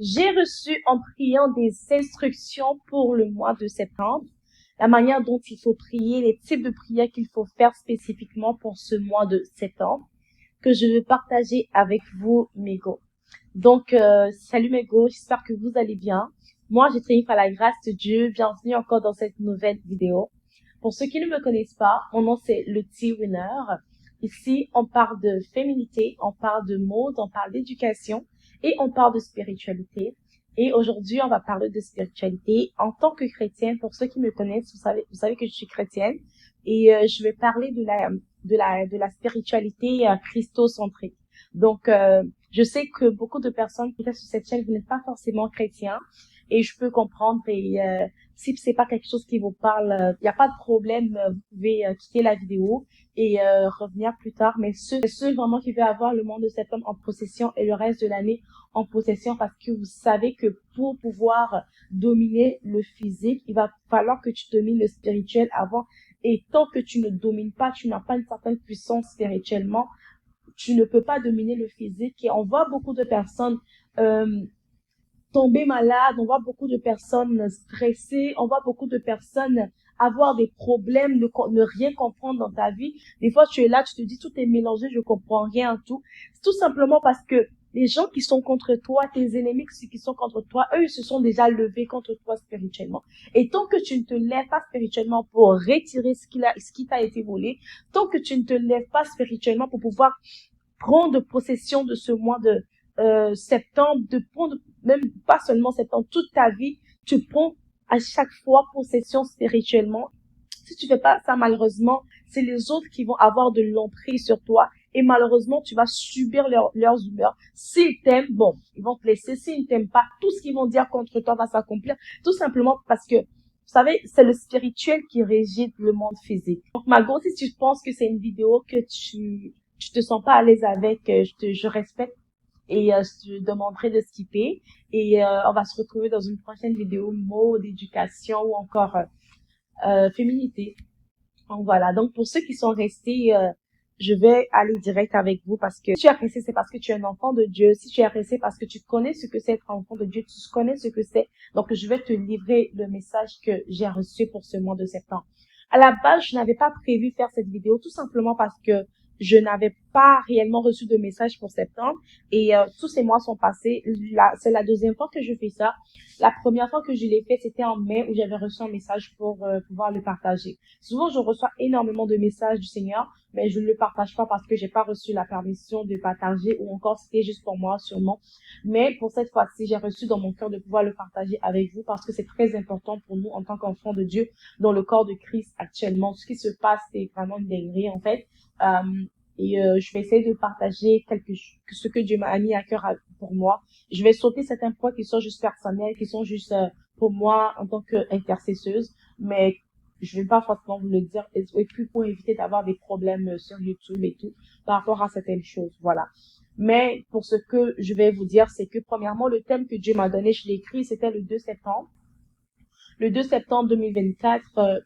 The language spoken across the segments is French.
J'ai reçu en priant des instructions pour le mois de septembre, la manière dont il faut prier, les types de prières qu'il faut faire spécifiquement pour ce mois de septembre, que je veux partager avec vous, mes go. Donc, salut mes go, j'espère que vous allez bien. Moi, j'ai triomphe à la grâce de Dieu. Bienvenue encore dans cette nouvelle vidéo. Pour ceux qui ne me connaissent pas, mon nom c'est le T-Winner. Ici, on parle de féminité, on parle de mode, on parle d'éducation et on parle de spiritualité. Et aujourd'hui, on va parler de spiritualité en tant que chrétienne. Pour ceux qui me connaissent, vous savez que je suis chrétienne et je vais parler de la spiritualité christocentrique. Donc, je sais que beaucoup de personnes qui restent sur cette chaîne, vous n'êtes pas forcément chrétiens et je peux comprendre et si c'est pas quelque chose qui vous parle, il n'y a pas de problème, vous pouvez quitter la vidéo et revenir plus tard. Mais ceux vraiment qui veulent avoir le mois de septembre en possession et le reste de l'année en possession, parce que vous savez que pour pouvoir dominer le physique, il va falloir que tu domines le spirituel avant. Et tant que tu ne domines pas, tu n'as pas une certaine puissance spirituellement, tu ne peux pas dominer le physique. Et on voit beaucoup de personnes tomber malades, on voit beaucoup de personnes stressées, on voit beaucoup de personnes avoir des problèmes, ne rien comprendre dans ta vie. Des fois, tu es là, tu te dis, tout est mélangé, je comprends rien, tout. C'est tout simplement parce que les gens qui sont contre toi, tes ennemis qui sont contre toi, eux, ils se sont déjà levés contre toi spirituellement. Et tant que tu ne te lèves pas spirituellement pour retirer ce qui t'a été volé, tant que tu ne te lèves pas spirituellement pour pouvoir prendre possession de ce mois de septembre, de prendre, même pas seulement septembre, toute ta vie, tu prends à chaque fois possession spirituellement. Si tu fais pas ça, malheureusement, c'est les autres qui vont avoir de l'emprise sur toi et malheureusement, tu vas subir leurs humeurs. S'ils t'aiment, bon, ils vont te laisser. S'ils ne t'aiment pas, tout ce qu'ils vont dire contre toi va s'accomplir, tout simplement parce que, vous savez, c'est le spirituel qui régit le monde physique. Donc, Margot, si tu penses que c'est une vidéo que tu te sens pas à l'aise avec, je respecte et je te demanderai de skipper et on va se retrouver dans une prochaine vidéo mode, éducation ou encore féminité. Donc voilà, donc pour ceux qui sont restés, je vais aller direct avec vous parce que si tu es resté, c'est parce que tu es un enfant de Dieu. Si tu es resté, parce que tu connais ce que c'est être enfant de Dieu, tu connais ce que c'est. Donc je vais te livrer le message que j'ai reçu pour ce mois de septembre. À la base, je n'avais pas prévu faire cette vidéo tout simplement parce que je n'avais pas réellement reçu de message pour septembre et tous ces mois sont passés. C'est la deuxième fois que je fais ça. La première fois que je l'ai fait, c'était en mai où j'avais reçu un message pour pouvoir le partager. Souvent, je reçois énormément de messages du Seigneur, mais je ne le partage pas parce que j'ai pas reçu la permission de partager ou encore c'était juste pour moi sûrement. Mais pour cette fois-ci, j'ai reçu dans mon cœur de pouvoir le partager avec vous parce que c'est très important pour nous en tant qu'enfants de Dieu dans le corps de Christ actuellement. Ce qui se passe, c'est vraiment une dinguerie en fait. Je vais essayer de partager ce que Dieu m'a mis à cœur pour moi. Je vais sauter certains points qui sont juste personnels, qui sont juste pour moi en tant qu'intercesseuse, mais je vais pas forcément vous le dire, et puis pour éviter d'avoir des problèmes sur YouTube et tout, par rapport à certaines choses, voilà. Mais pour ce que je vais vous dire, c'est que premièrement, le thème que Dieu m'a donné, je l'ai écrit, c'était le 2 septembre. Le 2 septembre 2024,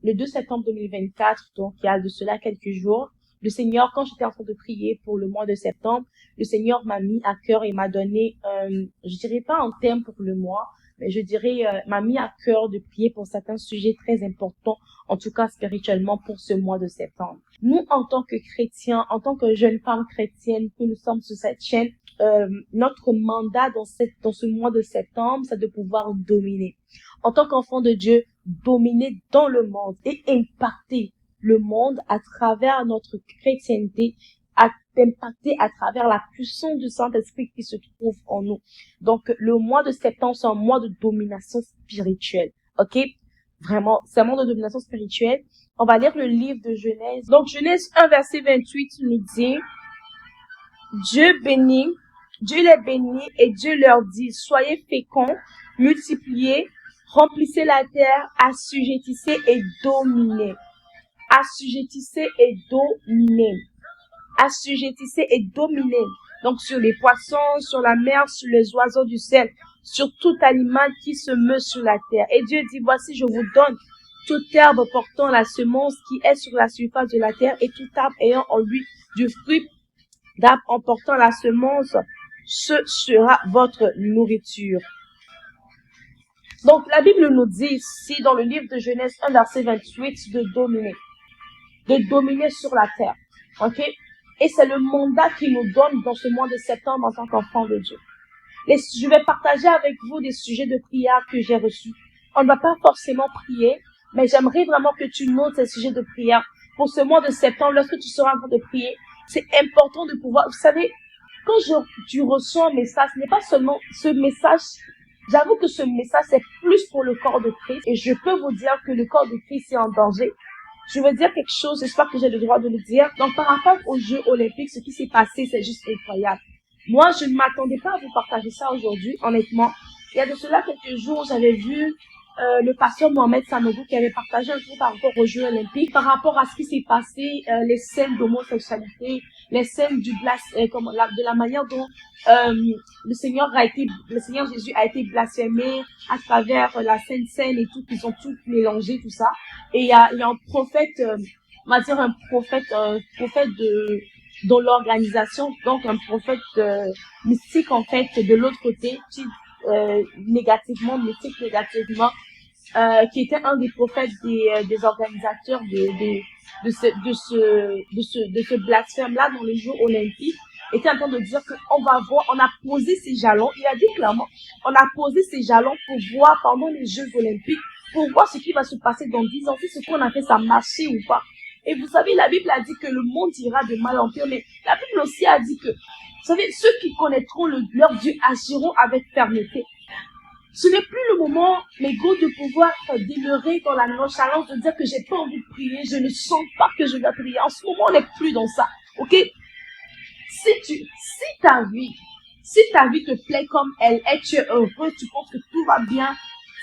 le 2 septembre 2024, donc il y a de cela quelques jours, le Seigneur, quand j'étais en train de prier pour le mois de septembre, le Seigneur m'a mis à cœur et m'a donné, je dirais pas un thème pour le mois, mais je dirais, m'a mis à cœur de prier pour certains sujets très importants, en tout cas spirituellement pour ce mois de septembre. Nous, en tant que chrétiens, en tant que jeunes femmes chrétiennes que nous sommes sur cette chaîne, notre mandat dans ce mois de septembre, c'est de pouvoir dominer. En tant qu'enfant de Dieu, dominer dans le monde et impacter le monde à travers notre chrétienté, impacter à travers la puissance du Saint-Esprit qui se trouve en nous. Donc, le mois de septembre, c'est un mois de domination spirituelle. OK? Vraiment, c'est un mois de domination spirituelle. On va lire le livre de Genèse. Donc, Genèse 1, verset 28 nous dit, Dieu les bénit et Dieu leur dit, soyez féconds, multipliez, remplissez la terre, assujettissez et dominez. Assujettissez et dominez. Assujettissez et dominez. Donc sur les poissons, sur la mer, sur les oiseaux du ciel, sur tout animal qui se meut sur la terre. Et Dieu dit, voici, je vous donne toute herbe portant la semence qui est sur la surface de la terre et tout arbre ayant en lui du fruit d'arbre en portant la semence ce sera votre nourriture. Donc, la Bible nous dit ici, dans le livre de Genèse 1, verset 28, de dominer sur la terre. OK? Et c'est le mandat qu'il nous donne dans ce mois de septembre en tant qu'enfant de Dieu. Je vais partager avec vous des sujets de prière que j'ai reçus. On ne va pas forcément prier, mais j'aimerais vraiment que tu notes ces sujets de prière pour ce mois de septembre. Lorsque tu seras en train de prier, c'est important de pouvoir, vous savez, quand tu reçois un message, ce n'est pas seulement ce message. J'avoue que ce message, c'est plus pour le corps de Christ. Et je peux vous dire que le corps de Christ est en danger. Je veux dire quelque chose, j'espère que j'ai le droit de le dire. Donc, par rapport aux Jeux Olympiques, ce qui s'est passé, c'est juste incroyable. Moi, je ne m'attendais pas à vous partager ça aujourd'hui, honnêtement. Il y a de cela quelques jours, j'avais vu le pasteur Mohamed Sanogo qui avait partagé un truc par rapport aux Jeux Olympiques, par rapport à ce qui s'est passé, les scènes d'homosexualité, les scènes de la manière dont le Seigneur Jésus a été blasphémé à travers la Sainte Seine et tout, qu'ils ont tout mélangé, tout ça. Et il y a un prophète, on va dire un prophète dans l'organisation, donc un prophète mystique en fait de l'autre côté, mystique négativement, qui était un des prophètes des organisateurs de ce blasphème-là dans les Jeux Olympiques, était en train de dire qu'on va voir, on a posé ses jalons, il a dit clairement, on a posé ses jalons pour voir pendant les Jeux Olympiques, pour voir ce qui va se passer dans 10 ans, si ce qu'on a fait, ça marchait ou pas. Et vous savez, la Bible a dit que le monde ira de mal en pire, mais la Bible aussi a dit que, vous savez, ceux qui connaîtront leur Dieu agiront avec fermeté. Ce n'est plus le moment, mes gars, de pouvoir demeurer dans la nonchalance, de dire que j'ai pas envie de prier, je ne sens pas que je dois prier. En ce moment, on n'est plus dans ça, ok? Si ta vie te plaît comme elle est, tu es heureux, tu penses que tout va bien,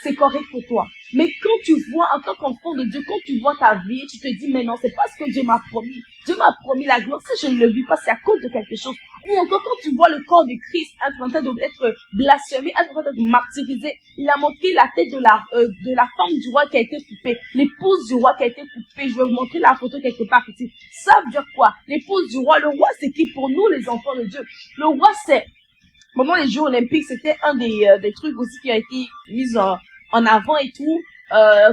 c'est correct pour toi. Mais quand tu vois, en tant qu'enfant de Dieu, quand tu vois ta vie, tu te dis, mais non, c'est pas ce que Dieu m'a promis. Dieu m'a promis la gloire. Si je ne le vis pas, c'est à cause de quelque chose. Ou encore, quand tu vois le corps de Christ en train d'être blasphémé, en train d'être martyrisé, il a montré la tête de la femme du roi qui a été coupée, l'épouse du roi qui a été coupée. Je vais vous montrer la photo quelque part ici. Ça veut dire quoi? L'épouse du roi, le roi, c'est qui pour nous, les enfants de Dieu? Le roi, c'est, pendant les Jeux Olympiques, c'était un des trucs aussi qui a été mis en avant et tout,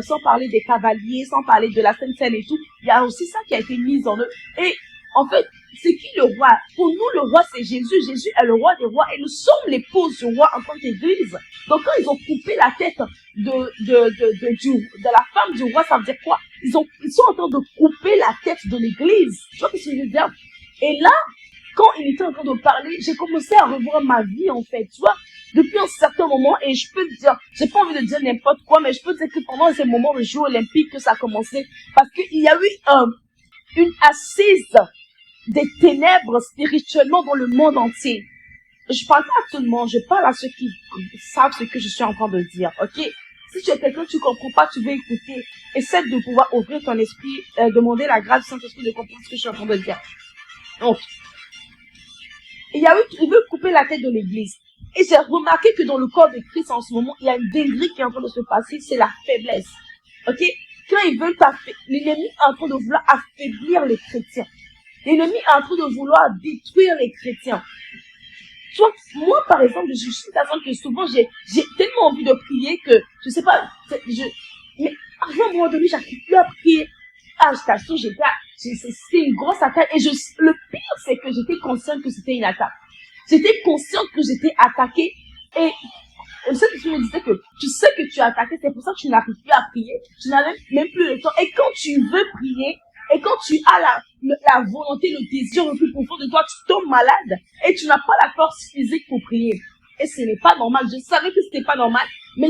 sans parler des cavaliers, sans parler de la Sainte Seine et tout. Il y a aussi ça qui a été mis en eux. Et en fait, c'est qui le roi? Pour nous, le roi, c'est Jésus. Jésus est le roi des rois et nous sommes l'épouse du roi en tant qu'église. Donc, quand ils ont coupé la tête de la femme du roi, ça veut dire quoi? Ils sont en train de couper la tête de l'église. Tu vois ce que je veux dire? Et là, quand il était en train de parler, j'ai commencé à revoir ma vie, en fait, tu vois, depuis un certain moment, et je peux te dire, j'ai pas envie de dire n'importe quoi, mais je peux te dire que pendant ces moments de Jeux Olympiques que ça a commencé, parce qu'il y a eu une assise des ténèbres spirituellement dans le monde entier. Je parle pas à tout le monde, je parle à ceux qui savent ce que je suis en train de dire, ok? Si tu es quelqu'un, tu comprends pas, tu veux écouter, essaie de pouvoir ouvrir ton esprit, demander la grâce du Saint-Esprit de comprendre ce que je suis en train de dire. Donc, il veut couper la tête de l'église. Et j'ai remarqué que dans le corps de Christ en ce moment, il y a une dinguerie qui est en train de se passer, c'est la faiblesse. Ok? Quand ils veulent l'ennemi est en train de vouloir affaiblir les chrétiens. L'ennemi est en train de vouloir détruire les chrétiens. Tu vois, moi, par exemple, je suis une personne que souvent, j'ai tellement envie de prier que, je sais pas, mais à un moment donné, j'arrive plus à prier. Ah, je t'assure, c'était une grosse attaque. Et le pire, c'est que j'étais consciente que c'était une attaque. J'étais consciente que j'étais attaquée. Et le Saint-Esprit me disait que tu sais que tu es attaquée, c'est pour ça que tu n'arrives plus à prier. Tu n'avais même plus le temps. Et quand tu veux prier, et quand tu as la volonté, le désir le plus profond de toi, tu tombes malade. Et tu n'as pas la force physique pour prier. Et ce n'est pas normal. Je savais que c'était pas normal. Mais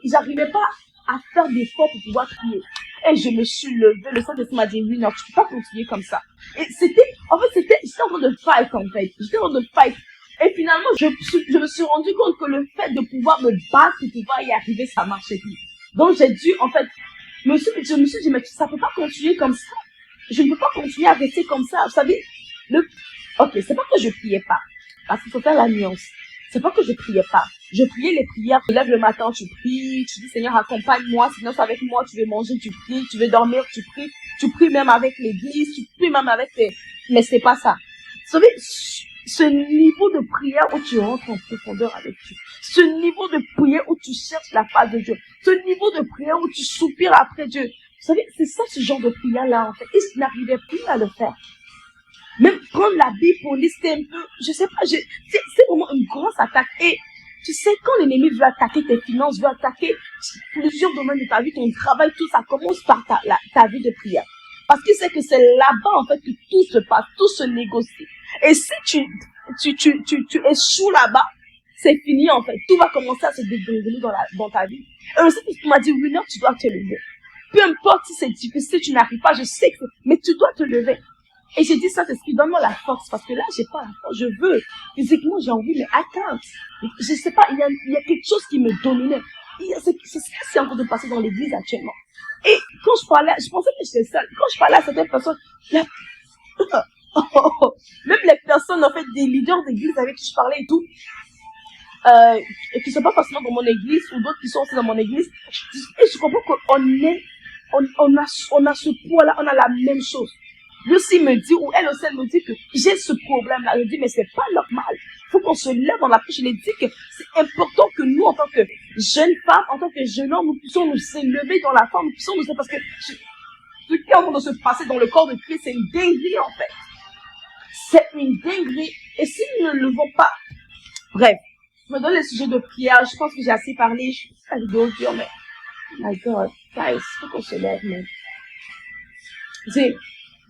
j'arrivais pas à faire d'efforts pour pouvoir prier. Et je me suis levée, le Saint-Esprit m'a dit, oui, non, tu peux pas continuer comme ça. Et j'étais en train de fight, en fait. J'étais en train de fight. Et finalement, je me suis rendu compte que le fait de pouvoir me battre et pouvoir y arriver, ça marchait plus. Donc, j'ai dû, en fait, je me suis dit, mais ça peut pas continuer comme ça. Je ne peux pas continuer à rester comme ça. Vous savez, ok, c'est pas que je priais pas. Parce qu'il faut faire la nuance. C'est pas que je priais pas. Je priais les prières. Tu te lèves le matin, tu pries. Tu dis, Seigneur, accompagne-moi. Sinon, c'est avec moi. Tu veux manger, tu pries. Tu veux dormir, tu pries. Tu pries même avec l'église. Tu pries même avec mais c'est pas ça. Vous savez, ce niveau de prière où tu rentres en profondeur avec Dieu, ce niveau de prière où tu cherches la face de Dieu, ce niveau de prière où tu soupires après Dieu. Vous savez, c'est ça ce genre de prière-là, en fait. Ils n'arrivaient plus à le faire. Même prendre la Bible pour lister un peu, je sais pas, c'est vraiment une grosse attaque. Et tu sais, quand l'ennemi veut attaquer tes finances, veut attaquer plusieurs domaines de ta vie, ton travail, tout ça commence par ta vie de prière. Parce qu'il sait que c'est là-bas, en fait, que tout se passe, tout se négocie. Et si tu échoues là-bas, c'est fini, en fait. Tout va commencer à se dégringoler dans ta vie. Et aussi, tu m'as dit, Winner, tu dois te lever. Peu importe si c'est difficile, tu n'arrives pas, je sais que mais tu dois te lever. Et j'ai dit ça, c'est ce qui donne moi la force, parce que là, j'ai pas la force, je veux. Physiquement, j'ai envie, mais attends. Je sais pas, il y a quelque chose qui me dominait. C'est ça qui est en train de passer dans l'église actuellement. Et quand je parlais, je pensais que j'étais seule. Quand je parlais à certaines personnes, même les personnes, en fait, des leaders d'église avec qui je parlais et tout, et qui sont pas forcément dans mon église, ou d'autres qui sont aussi dans mon église, et je comprends on a ce poids-là, on a la même chose. Lui aussi me dit, ou elle aussi elle me dit que j'ai ce problème-là. Je dis, mais c'est pas normal. Faut qu'on se lève dans la prière. Je lui dis que c'est important que nous, en tant que jeunes femmes, en tant que jeunes hommes, nous puissions nous élever dans la forme, nous puissions nous, parce que ce qui est en train de se passer dans le corps de Christ, c'est une dinguerie, en fait. C'est une dinguerie. Et si nous ne le levons pas, bref, je me donne les sujets de prière. Je pense que j'ai assez parlé. Je suis pas vidéo dure, mais, my God, guys, faut qu'on se lève, mais.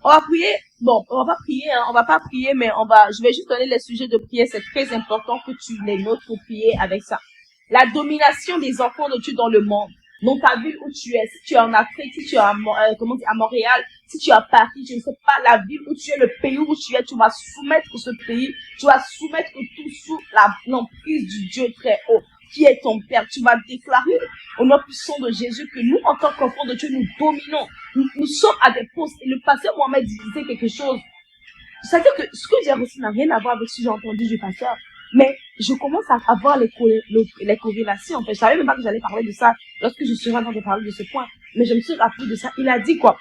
On va prier. Bon, on va pas prier, hein. On va pas prier, mais je vais juste donner les sujets de prière. C'est très important que tu les notes pour prier avec ça. La domination des enfants de Dieu dans le monde. Dans ta ville où tu es. Si tu es en Afrique, si tu es à Montréal, si tu es à Paris, je ne sais pas, la ville où tu es, le pays où tu es, tu vas soumettre ce pays. Tu vas soumettre tout sous l'emprise du Dieu très haut, qui est ton Père. Tu vas déclarer au nom puissant de Jésus que nous, en tant qu'enfants de Dieu, nous dominons. Nous sommes à des postes. Et le pasteur Mohamed disait quelque chose. C'est-à-dire que ce que j'ai reçu n'a rien à voir avec ce que j'ai entendu du pasteur. Mais je commence à avoir les corrélations. En fait, je savais même pas que j'allais parler de ça lorsque je serai en train de parler de ce point. Mais je me suis rappelé de ça. Il a dit quoi?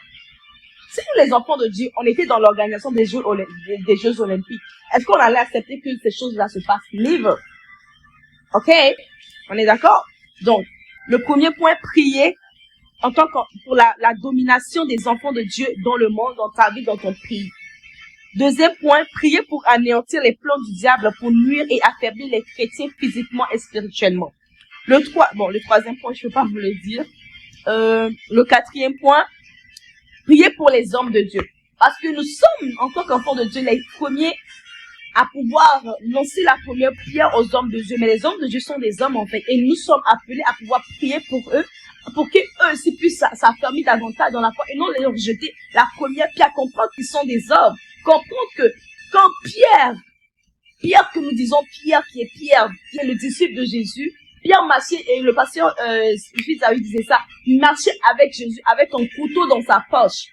Si nous, les enfants de Dieu, on était dans l'organisation des Jeux Olympiques, est-ce qu'on allait accepter que ces choses-là se passent libre? Ok? On est d'accord? Donc, le premier point, prier en tant que pour la domination des enfants de Dieu dans le monde, dans ta vie, dans ton pays. Deuxième point, prier pour anéantir les plans du diable pour nuire et affaiblir les chrétiens physiquement et spirituellement. Le troisième point, je ne peux pas vous le dire. Le quatrième point, prier pour les hommes de Dieu. Parce que nous sommes, en tant qu'enfants de Dieu, les premiers à pouvoir lancer la première pierre aux hommes de Dieu. Mais les hommes de Dieu sont des hommes, en fait. Et nous sommes appelés à pouvoir prier pour eux, pour qu'eux aussi puissent s'affermir davantage dans la foi et non les rejeter la première pierre, comprendre qu'ils sont des hommes. Comprendre que quand Pierre que nous disons Pierre, qui est le disciple de Jésus, Pierre marchait, et le pasteur Fils David disait ça, il marchait avec Jésus, avec un couteau dans sa poche.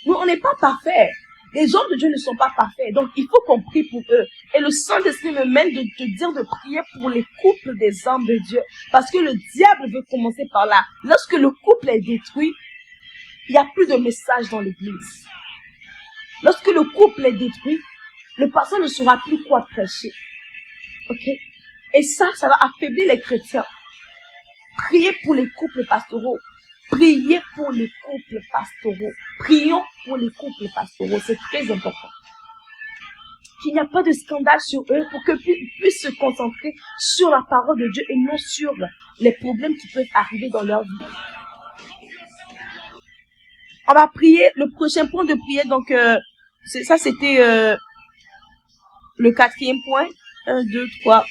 Nous, on n'est pas parfaits. Les hommes de Dieu ne sont pas parfaits. Donc, il faut qu'on prie pour eux. Et le Saint-Esprit me mène de te dire de prier pour les couples des hommes de Dieu. Parce que le diable veut commencer par là. Lorsque le couple est détruit, il n'y a plus de message dans l'église. Lorsque le couple est détruit, le pasteur ne saura plus quoi prêcher. Ok? Et ça va affaiblir les chrétiens. Priez pour les couples pastoraux. Priez pour les couples pastoraux. Prions pour les couples pastoraux. C'est très important. Qu'il n'y a pas de scandale sur eux pour qu'ils puissent se concentrer sur la parole de Dieu et non sur les problèmes qui peuvent arriver dans leur vie. On va prier. Le prochain point de prière, donc, ça c'était le quatrième point. 1, 2, 3,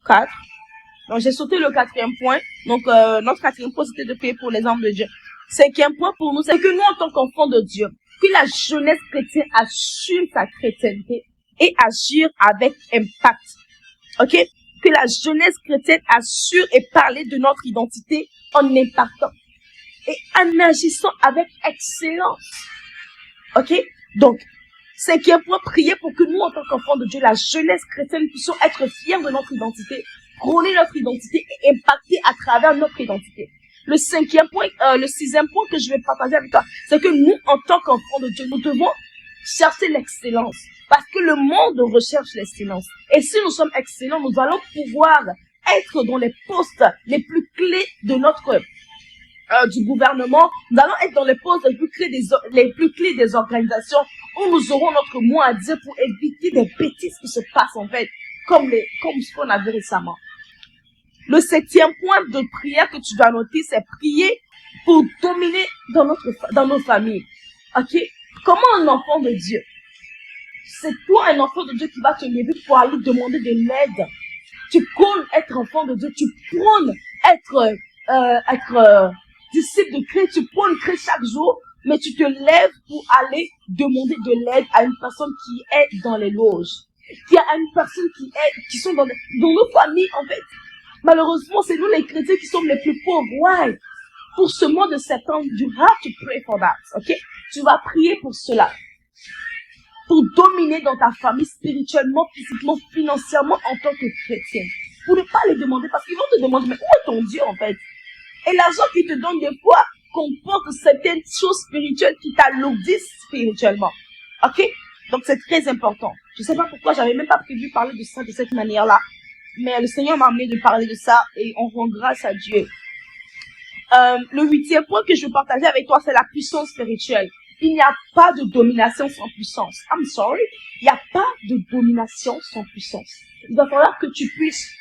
4. Donc, j'ai sauté le quatrième point. Donc, notre quatrième point, c'était de prier pour les hommes de Dieu. Cinquième point pour nous, c'est que nous, en tant qu'enfants de Dieu, que la jeunesse chrétienne assume sa chrétienté et agir avec impact. Ok? Que la jeunesse chrétienne assure et parler de notre identité en impactant et en agissant avec excellence. Ok? Donc, cinquième point, prier pour que nous, en tant qu'enfants de Dieu, la jeunesse chrétienne, puissions être fiers de notre identité, prôner notre identité et impacter à travers notre identité. Le sixième point que je vais partager avec toi, c'est que nous, en tant qu'enfants de Dieu, nous devons chercher l'excellence. Parce que le monde recherche l'excellence. Et si nous sommes excellents, nous allons pouvoir être dans les postes les plus clés de notre du gouvernement. Nous allons être dans les postes les plus clés des organisations où nous aurons notre mot à dire pour éviter des bêtises qui se passent en fait, comme ce qu'on a vu récemment. Le 7e point de prière que tu dois noter, c'est prier pour dominer dans nos familles. Ok? Comment un enfant de Dieu? C'est toi un enfant de Dieu qui va te lever pour aller demander de l'aide. Tu prônes être enfant de Dieu, tu prônes être disciple de Christ, tu prônes Christ chaque jour, mais tu te lèves pour aller demander de l'aide à une personne qui est dans les loges, à une personne qui sont dans nos familles en fait. Malheureusement, c'est nous les chrétiens qui sommes les plus pauvres. Why? Pour ce mois de septembre, you have to pray for that, ok? Tu vas prier pour cela. Pour dominer dans ta famille spirituellement, physiquement, financièrement en tant que chrétien. Pour ne pas les demander, parce qu'ils vont te demander, mais où est ton Dieu en fait? Et l'argent qu'ils te donnent des fois comporte certaines choses spirituelles qui t'alourdissent spirituellement. Ok? Donc c'est très important. Je sais pas pourquoi, j'avais même pas prévu parler de ça de cette manière-là. Mais le Seigneur m'a amené de parler de ça et on rend grâce à Dieu. Le 8e point que je veux partager avec toi, c'est la puissance spirituelle. Il n'y a pas de domination sans puissance. I'm sorry. Il n'y a pas de domination sans puissance. Il va falloir que tu puisses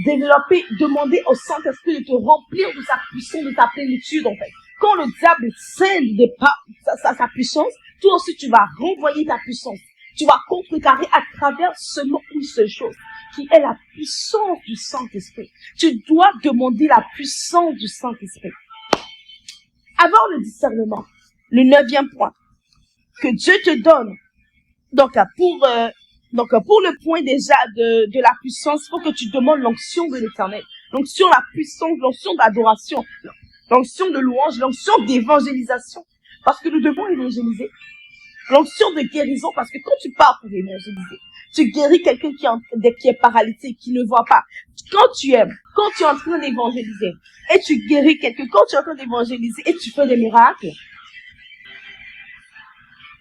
demander au Saint-Esprit de te remplir de sa puissance, de ta plénitude, en fait. Quand le diable scinde sa puissance, toi aussi tu vas renvoyer ta puissance. Tu vas contrecarrer à travers seulement une seule chose, qui est la puissance du Saint-Esprit. Tu dois demander la puissance du Saint-Esprit. Avoir le discernement. Le 9e point que Dieu te donne. Donc pour le point déjà de la puissance, il faut que tu demandes l'onction de l'Éternel. L'onction, la puissance, l'onction d'adoration, l'onction de louange, l'onction d'évangélisation. Parce que nous devons évangéliser. L'onction de guérison, parce que quand tu pars pour évangéliser, tu guéris quelqu'un qui est paralysé, qui ne voit pas. Quand tu es en train d'évangéliser, et tu guéris quelqu'un, quand tu es en train d'évangéliser et tu fais des miracles,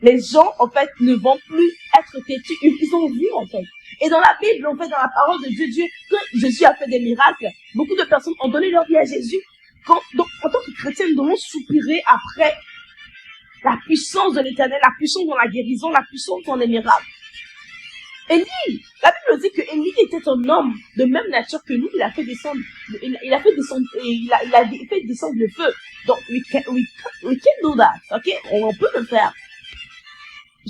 les gens, en fait, ne vont plus être têtus. Ils ont vu, en fait. Et dans la Bible, en fait, dans la parole de Dieu, quand Jésus a fait des miracles, beaucoup de personnes ont donné leur vie à Jésus. Donc, en tant que chrétiens, nous devons soupirer après la puissance de l'Éternel, la puissance dans la guérison, la puissance dans les miracles. Élie, la Bible dit que Élie était un homme de même nature que nous. Il a fait descendre le feu. Donc, we can do that, ok? On peut le faire.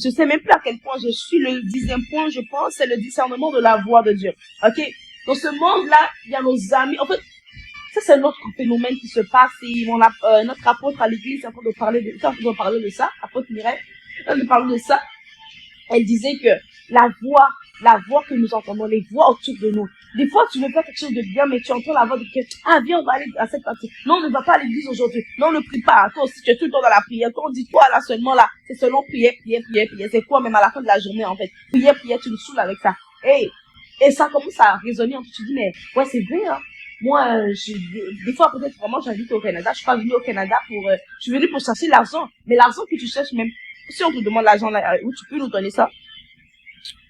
Je sais même plus à quel point je suis. Le 10e point, je pense, c'est le discernement de la voix de Dieu. Ok? Dans ce monde-là, il y a nos amis. En fait, ça c'est notre phénomène qui se passe. Et notre apôtre à l'église est en train de parler de ça. Apôtre Mireille, de parler de ça. Elle disait que la voix que nous entendons, les voix autour de nous. Des fois, tu veux faire quelque chose de bien, mais tu entends la voix de quelqu'un. Viens, on va aller à cette partie. Non, on ne va pas à l'église aujourd'hui. Non, ne prie pas. Toi aussi, tu es tout le temps dans la prière. Quand on dit toi, là, seulement là, c'est seulement prière. C'est quoi, même à la fin de la journée, en fait. Prière, tu me saoules avec ça. Et ça commence à résonner. Tu te dis, mais, ouais, c'est vrai, hein. Moi, des fois, peut-être vraiment, j'habite au Canada. Je suis pas venue au Canada je suis venue pour chercher l'argent. Mais l'argent que tu cherches, même, si on te demande l'argent là, où tu peux nous donner ça?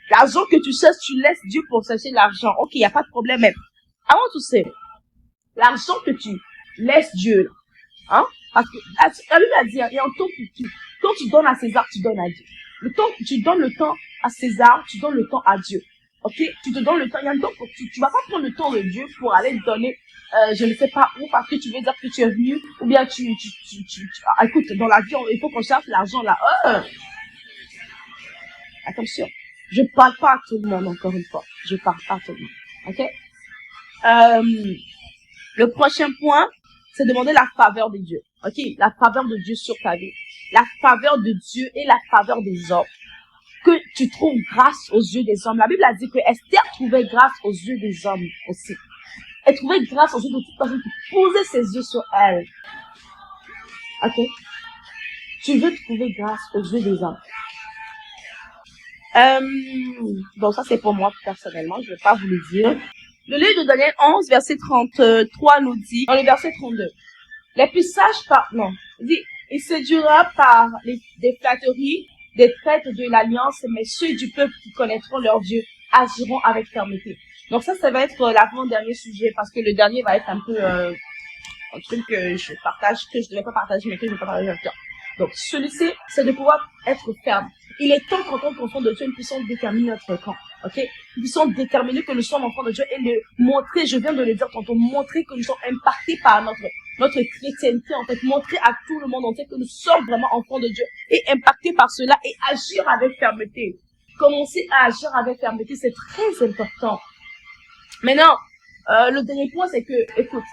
L'argent que tu cherches, tu laisses Dieu pour chercher l'argent. Ok, il n'y a pas de problème. Mais avant tout ça, l'argent que tu laisses Dieu, là, hein? Parce que la Bible a dit, il y a un temps quand tu donnes à César, tu donnes à Dieu. Tu donnes le temps à César, tu donnes le temps à Dieu. Ok? Tu te donnes le temps. Il y a un temps que tu vas pas prendre le temps de Dieu pour aller te donner, je ne sais pas où, parce que tu veux dire que tu es venu, ou bien écoute, dans la vie, il faut qu'on cherche l'argent là. Attention. Je parle pas à tout le monde, encore une fois. Je parle pas à tout le monde. Ok? Le prochain point, c'est demander la faveur de Dieu. Ok? La faveur de Dieu sur ta vie. La faveur de Dieu et la faveur des hommes. Que tu trouves grâce aux yeux des hommes. La Bible a dit que Esther trouvait grâce aux yeux des hommes aussi. Elle trouvait grâce aux yeux de toute personne qui posait ses yeux sur elle. Ok? Tu veux trouver grâce aux yeux des hommes. Donc ça c'est pour moi personnellement, je vais pas vous le dire. Le livre de Daniel 11, verset 33 nous dit, dans le verset 32, les plus sages il séduira par des flatteries des traîtres de l'alliance, mais ceux du peuple qui connaîtront leur Dieu agiront avec fermeté. Donc ça va être l'avant-dernier sujet parce que le dernier va être un peu un truc que je partage, que je ne devais pas partager, mais que je vais pas partager avec toi. Donc celui-ci, c'est de pouvoir être ferme. Il est temps qu'en tant qu'enfant de Dieu, nous puissions déterminer notre camp. Ok, nous puissions déterminer que nous sommes enfants de Dieu et le montrer, je viens de le dire tantôt, montrer que nous sommes impactés par notre chrétienté, en fait, montrer à tout le monde entier que nous sommes vraiment enfants de Dieu et impactés par cela et agir avec fermeté. Commencer à agir avec fermeté, c'est très important. Maintenant, le dernier point, c'est que, écoute,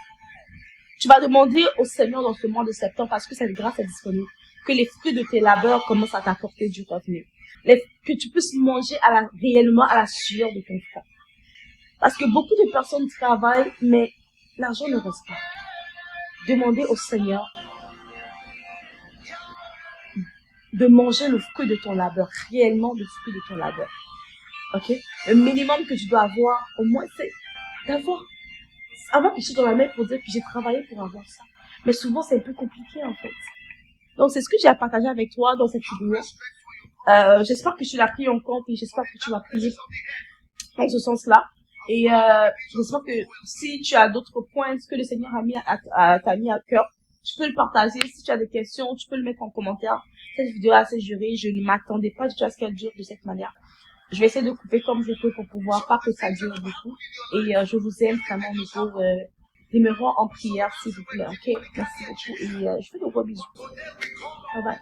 tu vas demander au Seigneur dans ce mois de septembre, parce que cette grâce est disponible, que les fruits de tes labeurs commencent à t'apporter du revenu. Que tu puisses manger réellement à la sueur de ton front. Parce que beaucoup de personnes travaillent, mais l'argent ne reste pas. Demandez au Seigneur de manger le fruit de ton labeur, réellement le fruit de ton labeur. Ok? Le minimum que tu dois avoir, au moins, c'est d'avoir quelque chose dans la main pour dire que j'ai travaillé pour avoir ça. Mais souvent, c'est un peu compliqué, en fait. Donc, c'est ce que j'ai à partager avec toi dans cette vidéo. J'espère que tu l'as pris en compte et j'espère que tu vas prier dans ce sens-là. Et j'espère que si tu as d'autres points, ce que le Seigneur t'a mis à cœur, tu peux le partager. Si tu as des questions, tu peux le mettre en commentaire. Cette vidéo est assez jurée. Je ne m'attendais pas du tout à ce qu'elle dure de cette manière. Je vais essayer de couper comme je peux pour pouvoir pas que ça dure beaucoup. Et je vous aime vraiment, nouveau. Demeurons en prière, s'il vous plaît. Ok? Merci beaucoup. Et je fais de gros bisous. Bye bye.